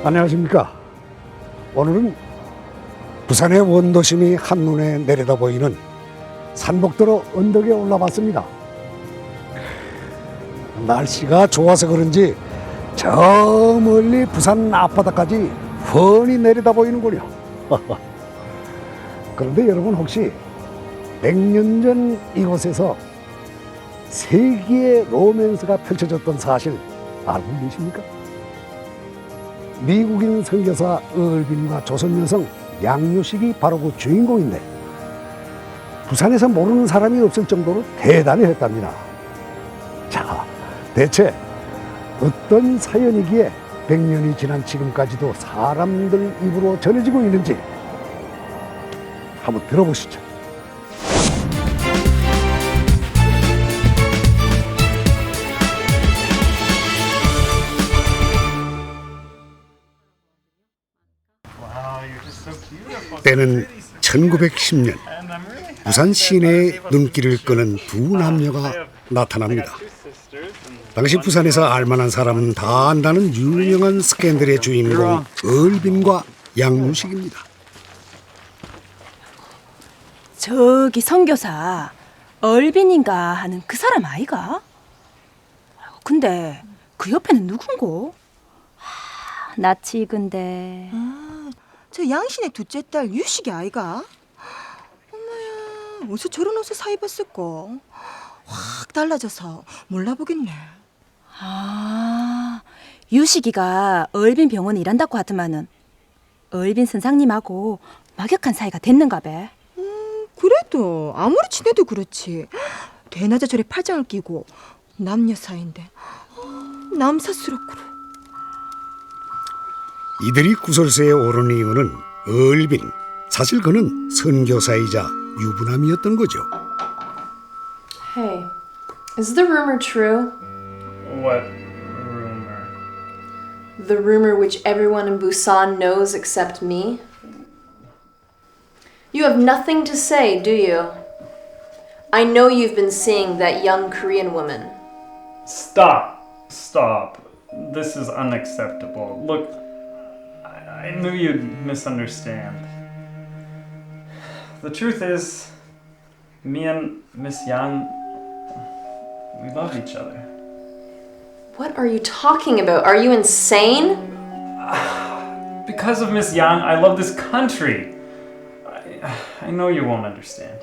안녕하십니까. 오늘은 부산의 원도심이 한눈에 내려다 보이는 산복도로 언덕에 올라봤습니다. 날씨가 좋아서 그런지 저 멀리 부산 앞바다까지 훤히 내려다 보이는군요. 그런데 여러분, 혹시 100년 전 이곳에서 세기의 로맨스가 펼쳐졌던 사실 알고 계십니까? 미국인 선교사 얼빈과 조선 여성 양요식이 바로 그 주인공인데, 부산에서 모르는 사람이 없을 정도로 대단했답니다. 자, 대체 어떤 사연이기에 100년이 지난 지금까지도 사람들 입으로 전해지고 있는지 한번 들어보시죠. 때는 1910년 부산 시내에 눈길을 끄는 두 남녀가 나타납니다. 당시 부산에서 알만한 사람은 다 안다는 유명한 스캔들의 주인공 얼빈과 양요식입니다. 저기 선교사 얼빈인가 하는 그 사람 아이가? 근데 그 옆에는 누군고? 낯이 익은데. 저 양신의 둘째 딸 유식이 아이가? 엄마야, 어디서 저런 옷을 사 입었을까? 확 달라져서 몰라보겠네. 유식이가 얼빈 병원에 일한다고 하더만은 얼빈 선상님하고 막역한 사이가 됐는가 봐. 그래도 아무리 친해도 그렇지, 대낮에 저래 팔짱을 끼고 남녀 사이인데 남사스럽구려. 이들이 구설수에 오른 이유는 얼빈, 사실 그는 선교사이자 유부남이었던 거죠. Hey, is the rumor true? What rumor? The rumor which everyone in Busan knows except me? You have nothing to say, do you? I know you've been seeing that young Korean woman. Stop. This is unacceptable. Look, I knew you'd misunderstand. The truth is, me and Miss Yang, we love each other. What are you talking about? Are you insane? Because of Miss Yang, I love this country. I know you won't understand.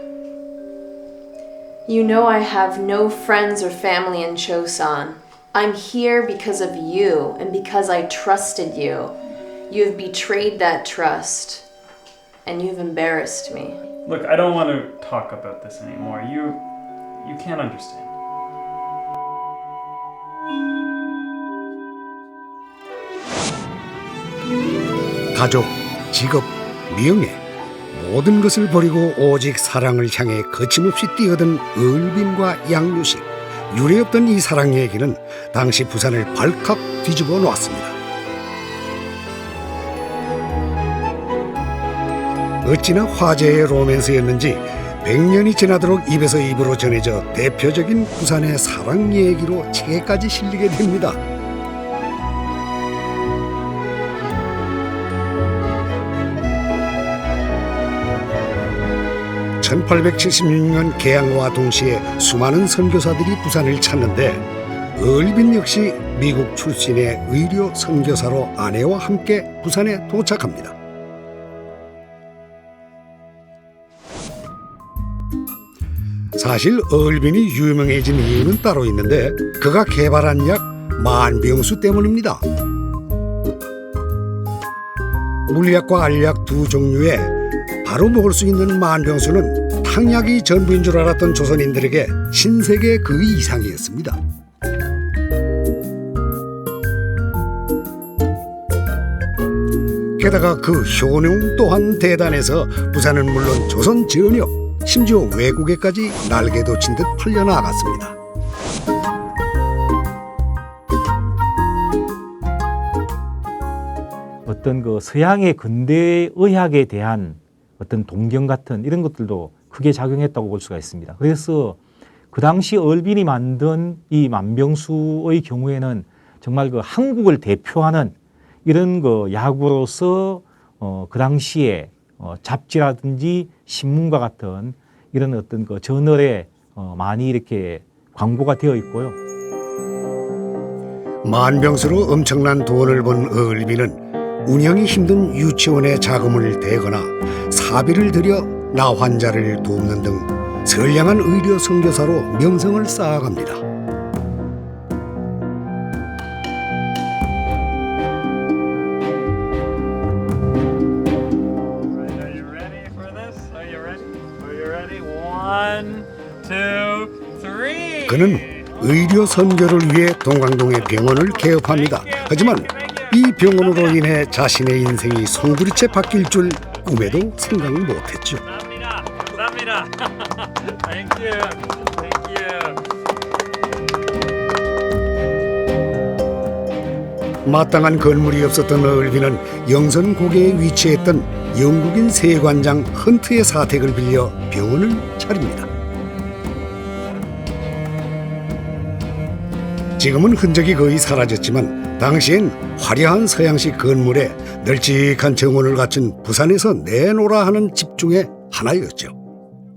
You know I have no friends or family in Chosun. I'm here because of you and because I trusted you. You have betrayed that trust, and you've embarrassed me. Look, I don't want to talk about this anymore. You can't understand. 가족, 직업, 명예, 모든 것을 버리고 오직 사랑을 향해 거침없이 뛰어든 얼빈과 양요식. 유례없던 이 사랑 얘기는 당시 부산을 발칵 뒤집어 놓았습니다. 어찌나 화제의 로맨스였는지 100년이 지나도록 입에서 입으로 전해져 대표적인 부산의 사랑 얘기로 책에까지 실리게 됩니다. 1876년 개항과 동시에 수많은 선교사들이 부산을 찾는데 얼빈 역시 미국 출신의 의료 선교사로 아내와 함께 부산에 도착합니다. 사실 얼빈이 유명해진 이유는 따로 있는데 그가 개발한 약 만병수 때문입니다. 물약과 알약 두 종류에 바로 먹을 수 있는 만병수는 탕약이 전부인 줄 알았던 조선인들에게 신세계 그 이상이었습니다. 게다가 그 효능 또한 대단해서 부산은 물론 조선 전역, 심지어 외국에까지 날개 돋친 듯 팔려나갔습니다. 어떤 그 서양의 근대 의학에 대한 어떤 동경 같은 이런 것들도 크게 작용했다고 볼 수가 있습니다. 그래서 그 당시 얼빈이 만든 이 만병수의 경우에는 정말 그 한국을 대표하는 이런 그 약으로서 그 당시에 잡지라든지 신문과 같은 이런 어떤 그 저널에 많이 이렇게 광고가 되어 있고요. 만병수로 엄청난 돈을 번 얼빈은 운영이 힘든 유치원에 자금을 대거나 사비를 들여 나 환자를 돕는 등 선량한 의료 선교사로 명성을 쌓아갑니다. Are you ready for this? Are you ready? Are you ready? 1, 2, 3. 그는 의료 선교를 위해 동강동의 병원을 개업합니다. 하지만 이 병원으로 인해 자신의 인생이 송두리째 바뀔 줄 꿈에도 생각 못했죠. 감사합니다. 감사합니다. Thank you. Thank you. 마땅한 건물이 없었던 얼빈은 영선고개에 위치했던 영국인 세관장 헌트의 사택을 빌려 병원을 차립니다. 지금은 흔적이 거의 사라졌지만 당시엔 화려한 서양식 건물에 널찍한 정원을 갖춘 부산에서 내노라 하는 집 중에 하나였죠.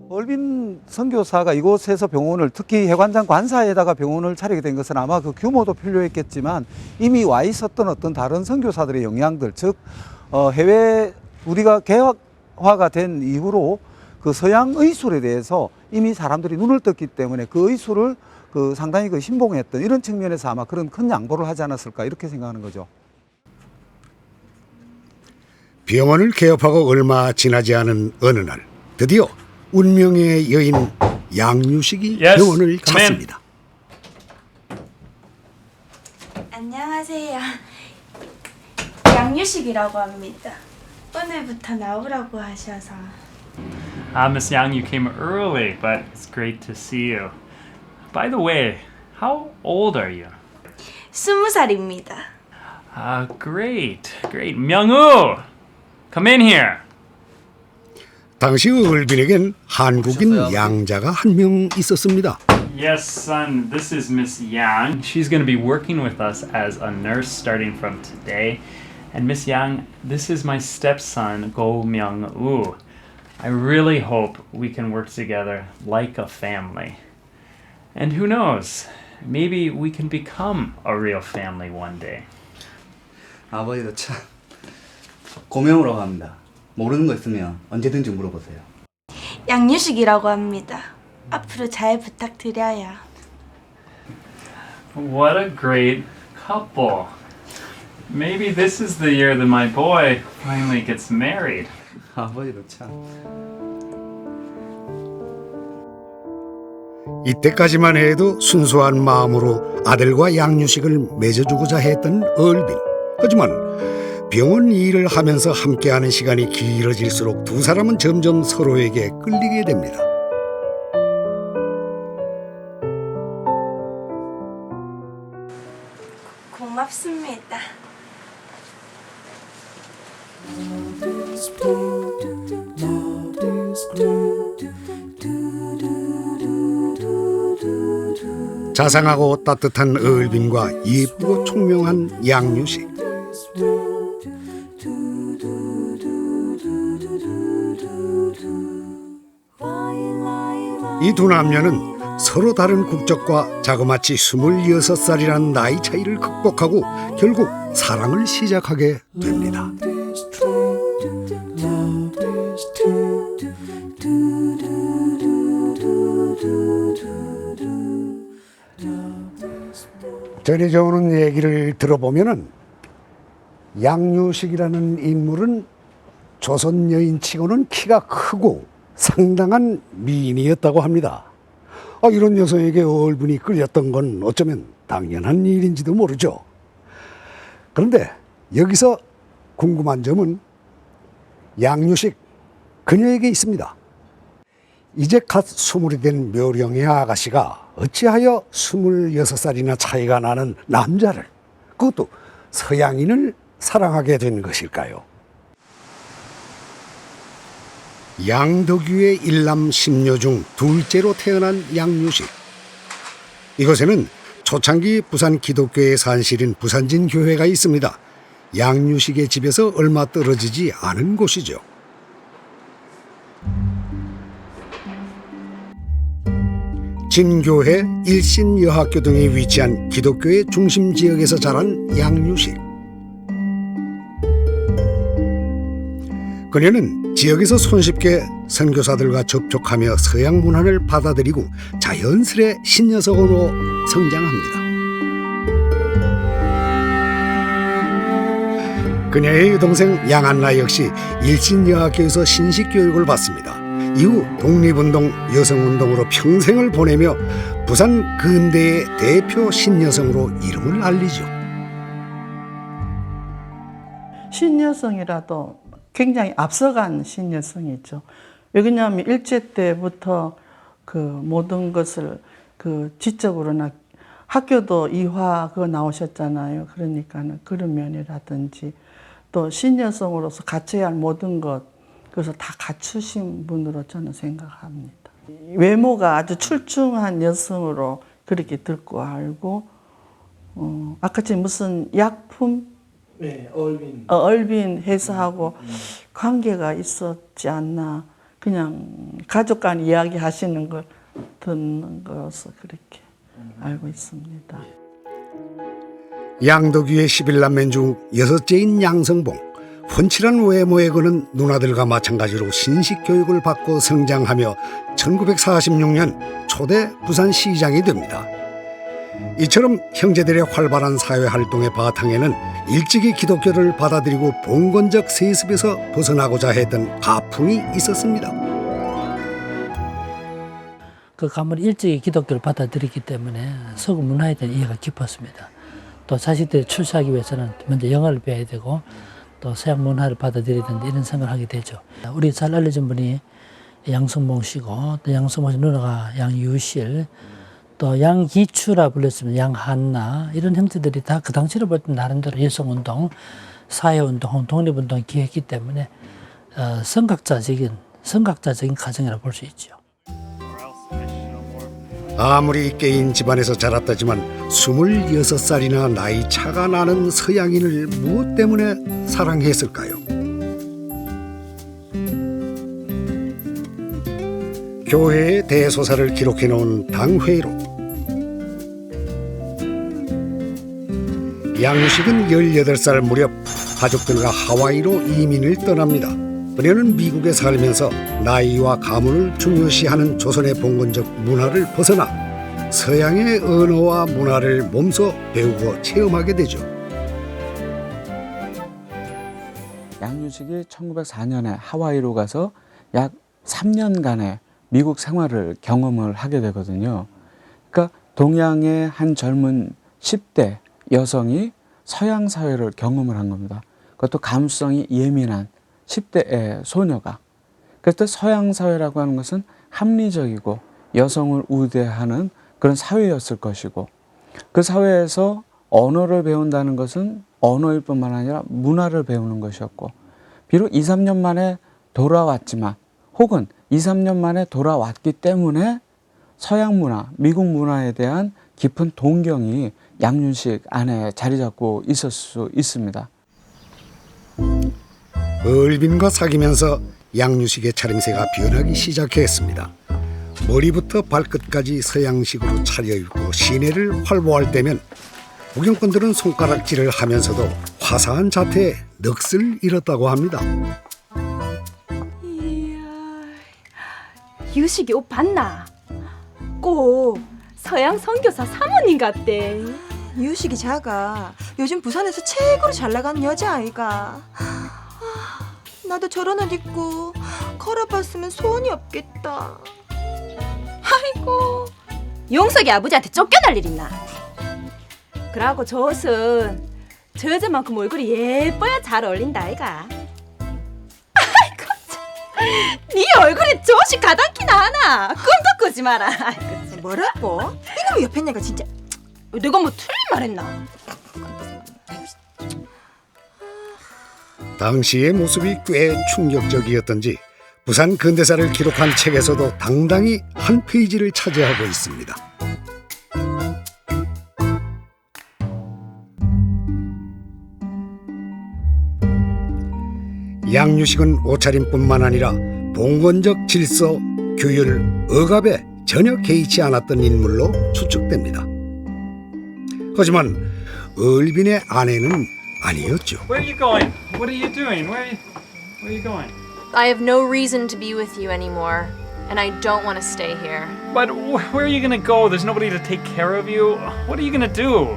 얼빈 선교사가 이곳에서 병원을, 특히 해관장 관사에다가 병원을 차리게 된 것은 아마 그 규모도 필요했겠지만 이미 와 있었던 어떤 다른 선교사들의 영향들, 즉 해외 우리가 개혁화가 된 이후로 그 서양 의술에 대해서 이미 사람들이 눈을 떴기 때문에 그 의술을 상당히 신봉했던 이런 측면에서 아마 그런 큰 양보를 하지 않았을까 이렇게 생각하는 거죠. 병원을 개업하고 얼마 지나지 않은 어느 날 드디어 운명의 여인 양유식이 Yes, 병원을 come in. 찾습니다. 안녕하세요. 양유식이라고 합니다. 오늘부터 나오라고 하셔서. Miss Yang, you came early, but it's great to see you. By the way, how old are you? 20살입니다. Great, great. 명우, come in here. 당시 얼빈에겐 한국인 양자가 한 명 있었습니다. Yes, son, this is Miss Yang. She's going to be working with us as a nurse starting from today. And Miss Yang, this is my stepson, Go Myung-woo. I really hope we can work together like a family. And who knows, maybe we can become a real family one day. 아버지도 참 고명우라고 합니다. 모르는 거 있으면 언제든지 물어보세요. 양유식이라고 합니다. 앞으로 잘 부탁드려요. What a great couple. Maybe this is the year that my boy finally gets married. 아버지도 참. 이때까지만 해도 순수한 마음으로 아들과 양유식을 맺어주고자 했던 얼빈. 하지만 병원 일을 하면서 함께하는 시간이 길어질수록 두 사람은 점점 서로에게 끌리게 됩니다. 고맙습니다. 자상하고 따뜻한 얼빈과 예쁘고 총명한 양유식. 이 두 남녀는 서로 다른 국적과 자그마치 26살이라는 나이 차이를 극복하고 결국 사랑을 시작하게 됩니다. 전해져 오는 얘기를 들어보면은 양유식이라는 인물은 조선 여인치고는 키가 크고 상당한 미인이었다고 합니다. 이런 여성에게 얼분이 끌렸던 건 어쩌면 당연한 일인지도 모르죠. 그런데 여기서 궁금한 점은 양유식 그녀에게 있습니다. 이제 갓 20이 된 묘령의 아가씨가 어찌하여 26살이나 차이가 나는 남자를, 그것도 서양인을 사랑하게 된 것일까요? 양덕유의 일남 10녀 중 둘째로 태어난 양유식. 이곳에는 초창기 부산 기독교의 산실인 부산진 교회가 있습니다. 양유식의 집에서 얼마 떨어지지 않은 곳이죠. 진교회, 일신여학교 등이 위치한 기독교의 중심 지역에서 자란 양유식. 그녀는 지역에서 손쉽게 선교사들과 접촉하며 서양 문화를 받아들이고 자연스레 신여성으로 성장합니다. 그녀의 여동생 양한나 역시 일신여학교에서 신식교육을 받습니다. 이후 독립운동, 여성운동으로 평생을 보내며 부산 근대의 대표 신여성으로 이름을 알리죠. 신여성이라도 굉장히 앞서간 신여성이죠. 왜냐하면 일제 때부터 그 모든 것을 그 지적으로나 학교도 이화 그거 나오셨잖아요. 그러니까는 그런 면이라든지 또 신여성으로서 갖춰야 할 모든 것 그래서 다 갖추신 분으로 저는 생각합니다. 외모가 아주 출중한 여성으로 그렇게 듣고 알고 아까 전에 무슨 약품 네, 얼빈. 얼빈 회사하고 관계가 있었지 않나. 그냥 가족 간 이야기 하시는 걸 듣는 거로서 그렇게 알고 있습니다. 양덕위의 11남매 중 여섯째인 양성봉. 훤칠한 외모에 그는 누나들과 마찬가지로 신식교육을 받고 성장하며 1946년 초대 부산시장이 됩니다. 이처럼 형제들의 활발한 사회활동의 바탕에는 일찍이 기독교를 받아들이고 봉건적 세습에서 벗어나고자 했던 가풍이 있었습니다. 그 가문이 일찍이 기독교를 받아들이기 때문에 서구 문화에 대한 이해가 깊었습니다. 또 자식들이 출세하기 위해서는 먼저 영어를 배워야 되고 또 서양 문화를 받아들여야 된다 이런 생각을 하게 되죠. 우리 잘 알려진 분이 양성봉 씨고 또 양성봉 씨 누나가 양유실 또 양기추라 불렸으면 양한나 이런 형제들이 다 그 당시로 볼 때 나름대로 여성운동, 사회운동, 독립운동을 기획했기 때문에 선각자적인 가정이라고 볼 수 있죠. 아무리 깨인 집안에서 자랐다지만 26살이나 나이 차가 나는 서양인을 무엇 때문에 사랑했을까요? 교회의 대소사를 기록해놓은 당회로 양유식은 18살 무렵 가족들과 하와이로 이민을 떠납니다. 그녀는 미국에 살면서 나이와 가문을 중요시하는 조선의 봉건적 문화를 벗어나 서양의 언어와 문화를 몸소 배우고 체험하게 되죠. 양유식이 1904년에 하와이로 가서 약 3년간의 미국 생활을 경험을 하게 되거든요. 그러니까 동양의 한 젊은 10대 여성이 서양 사회를 경험을 한 겁니다. 그것도 감수성이 예민한 10대의 소녀가. 그때 서양 사회라고 하는 것은 합리적이고 여성을 우대하는 그런 사회였을 것이고 그 사회에서 언어를 배운다는 것은 언어일 뿐만 아니라 문화를 배우는 것이었고 비록 2, 3년 만에 돌아왔지만 혹은 2, 3년 만에 돌아왔기 때문에 서양 문화, 미국 문화에 대한 깊은 동경이 양윤식 안에 자리 잡고 있을 수 있습니다. 얼빈과 사귀면서 양유식의 차림새가 변하기 시작했습니다. 머리부터 발끝까지 서양식으로 차려입고 시내를 활보할 때면 구경꾼들은 손가락질을 하면서도 화사한 자태에 넋을 잃었다고 합니다. 이야, 유식이 옷 봤나? 꼭 서양 선교사 사모님 같대. 유식이 자가 요즘 부산에서 최고로 잘 나가는 여자아이가. 나도 저런 옷 입고 걸어봤으면 소원이 없겠다. 아이고, 용석이 아버지한테 쫓겨날 일 있나? 그러고 저 옷은 저 여자만큼 얼굴이 예뻐야 잘 어울린다 아이가. 아이고 참, 네 얼굴에 저 옷이 가당키나 하나? 꿈도 꾸지 마라. 아이고, 참. 뭐라고? 이놈의 옆에 내가 진짜. 내가 뭐 틀린 말했나? 당시의 모습이 꽤 충격적이었던지 부산 근대사를 기록한 책에서도 당당히 한 페이지를 차지하고 있습니다. 양유식은 옷차림뿐만 아니라 봉건적 질서, 규율, 억압에 전혀 개의치 않았던 인물로 추측됩니다. 하지만 얼빈의 아내는 아니었죠. Where are you going? What are you doing? Where are you going? I have no reason to be with you anymore, and I don't want to stay here. But where are you gonna go? There's nobody to take care of you. What are you gonna do?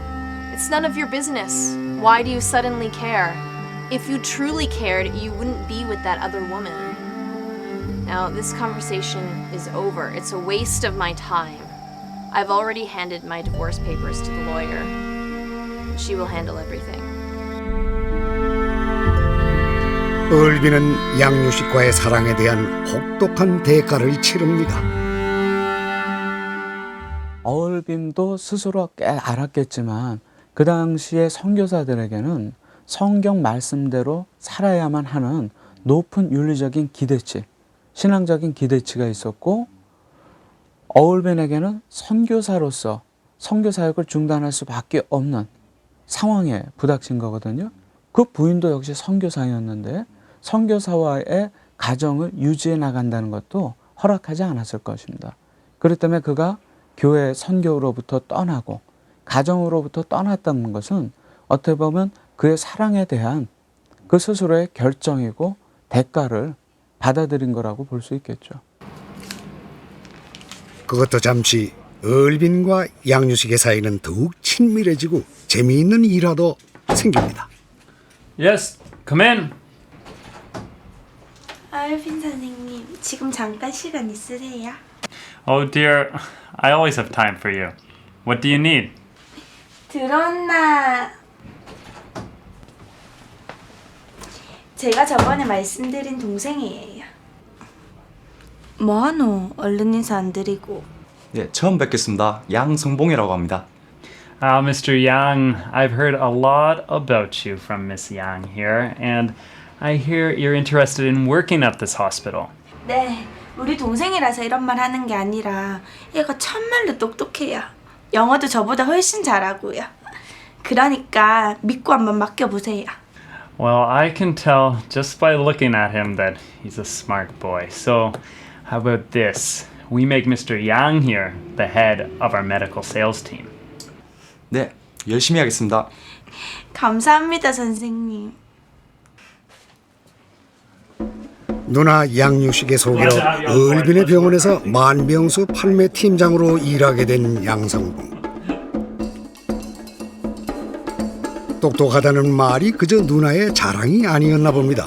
It's none of your business. Why do you suddenly care? If you truly cared, you wouldn't be with that other woman. Now, this conversation is over. It's a waste of my time. I've already handed my divorce papers to the lawyer. She will handle everything. 얼빈은 양유식과의 사랑에 대한 혹독한 대가를 치릅니다. 얼빈도 스스로 꽤 알았겠지만 그 당시에 선교사들에게는 성경 말씀대로 살아야만 하는 높은 윤리적인 기대치, 신앙적인 기대치가 있었고 얼빈에게는 선교사로서 선교 사역을 중단할 수밖에 없는 상황에 부닥친 거거든요. 그 부인도 역시 선교사였는데 선교사와의 가정을 유지해 나간다는 것도 허락하지 않았을 것입니다. 그렇기 때문에 그가 교회 선교로부터 떠나고 가정으로부터 떠났다는 것은 어떻게 보면 그의 사랑에 대한 그 스스로의 결정이고 대가를 받아들인 거라고 볼 수 있겠죠. 그것도 잠시 얼빈과 양유식의 사이는 더욱 친밀해지고 재미있는 일화도 생깁니다. Yes, come in. 얼빈 선생님, 지금 잠깐 시간 있으세요? Oh dear, I always have time for you. What do you need? 들었나? 제가 저번에 말씀드린 동생이에요. 뭐하노? 얼른 인사 안 드리고. 예, 처음 뵙겠습니다. 양성봉이라고 합니다. Mr. Yang, I've heard a lot about you from Miss Yang here, and I hear you're interested in working at this hospital. 네, 우리 동생이라서 이런 말 하는 게 아니라 얘가 참말로 똑똑해요. 영어도 저보다 훨씬 잘하고요. 그러니까 믿고 한번 맡겨보세요. Well, I can tell just by looking at him that he's a smart boy. So, how about this? We make Mr. Yang here the head of our medical sales team. 네, 열심히 하겠습니다. 감사합니다, 선생님. 누나 양유식의 소개로 얼빈의 병원에서 만병수 판매 팀장으로 일하게 된 양성봉. 똑똑하다는 말이 그저 누나의 자랑이 아니었나 봅니다.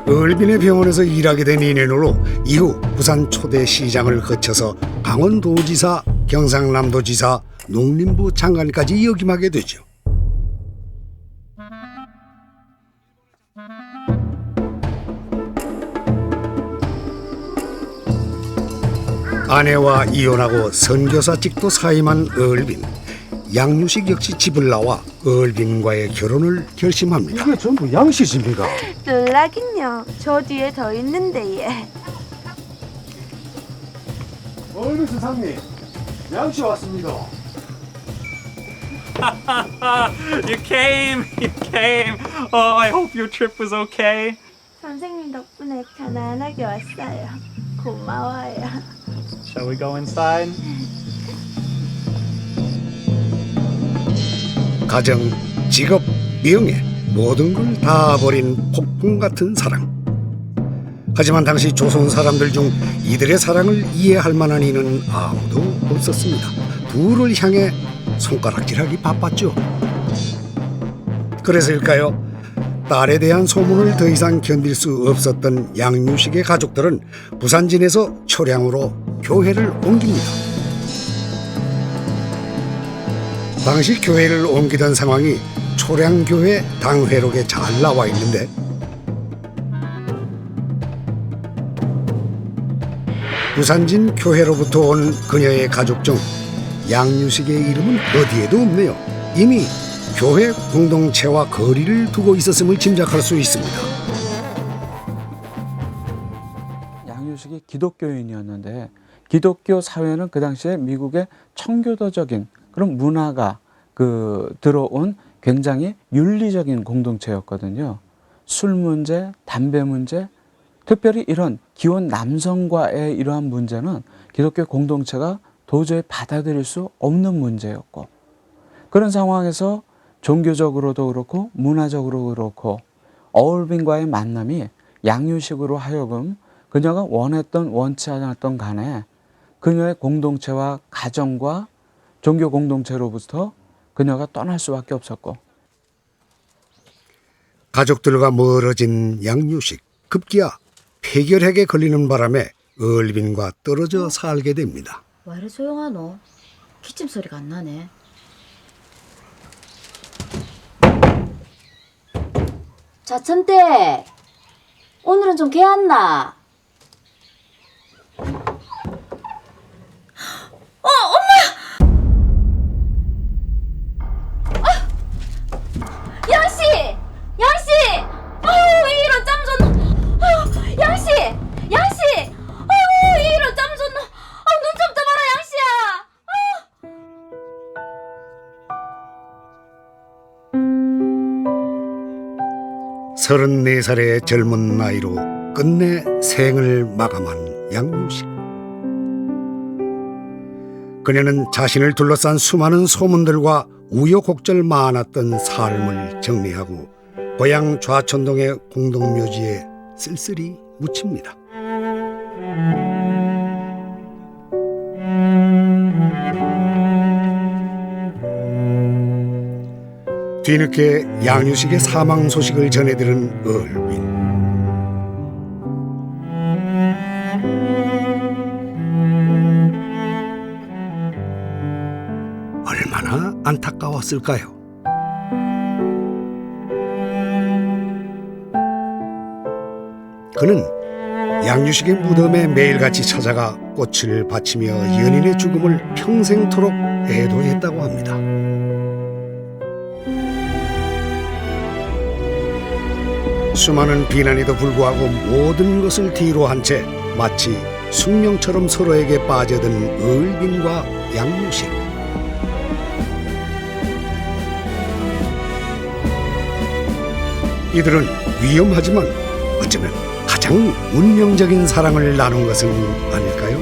얼빈의 병원에서 일하게 된 인연으로 이후 부산 초대 시장을 거쳐서 강원도지사, 경상남도지사, 농림부 장관까지 역임하게 되죠. 아내와 이혼하고 선교사직도 사임한 얼빈. 양유식 역시 집을 나와 얼빈과의 결혼을 결심합니다. 이게 전부 양씨 집인가? 놀라긴요. 저 뒤에 더 있는데 얘. 얼빈 선생님, 양씨 왔습니다. You came! Oh, I hope your trip was okay. 선생님 덕분에 편안하게 왔어요. 고마워요. Shall we go inside? 가정, 직업, 명예 모든 걸 다 버린 폭풍 같은 사랑. 하지만 당시 조선 사람들 중 이들의 사랑을 이해할 만한 이는 아무도 없었습니다. 둘을 향해 손가락질하기 바빴죠. 그래서일까요? 딸에 대한 소문을 더 이상 견딜 수 없었던 양유식의 가족들은 부산진에서 초량으로 교회를 옮깁니다. 당시 교회를 옮기던 상황이 초량교회 당회록에 잘 나와 있는데 부산진 교회로부터 온 그녀의 가족 중 양유식의 이름은 어디에도 없네요. 이미 교회 공동체와 거리를 두고 있었음을 짐작할 수 있습니다. 양유식이 기독교인이었는데 기독교 사회는 그 당시에 미국의 청교도적인 그런 문화가 들어온 굉장히 윤리적인 공동체였거든요. 술 문제, 담배 문제, 특별히 이런 기혼 남성과의 이러한 문제는 기독교 공동체가 도저히 받아들일 수 없는 문제였고, 그런 상황에서 종교적으로도 그렇고 문화적으로 그렇고 어울빈과의 만남이 양유식으로 하여금 그녀가 원했던 원치 않았던 간에 그녀의 공동체와 가정과 종교 공동체로부터 그녀가 떠날 수밖에 없었고, 가족들과 멀어진 양유식. 급기야 폐결핵에 걸리는 바람에 얼빈과 떨어져 살게 됩니다. 왜 이래 조용하노? 기침 소리가 안 나네. 자천대, 오늘은 좀 개안나? 양씨! 양씨! 아유, 왜 이런 짬 줬노? 아유, 양씨! 양씨! 아유, 왜 이런 짬 줬노? 눈 좀 떠봐라, 양씨야! 34살의 젊은 나이로 끝내 생을 마감한 양유식. 그녀는 자신을 둘러싼 수많은 소문들과 우여곡절 많았던 삶을 정리하고 고향 좌천동의 공동묘지에 쓸쓸히 묻힙니다. 뒤늦게 양유식의 사망 소식을 전해들은 얼빈. 얼마나 안타까웠을까요? 그는 양유식의 무덤에 매일같이 찾아가 꽃을 바치며 연인의 죽음을 평생토록 애도했다고 합니다. 수많은 비난에도 불구하고 모든 것을 뒤로 한 채 마치 숙명처럼 서로에게 빠져든 얼빈과 양유식. 이들은 위험하지만 어쩌면 가장 운명적인 사랑을 나눈 것은 아닐까요?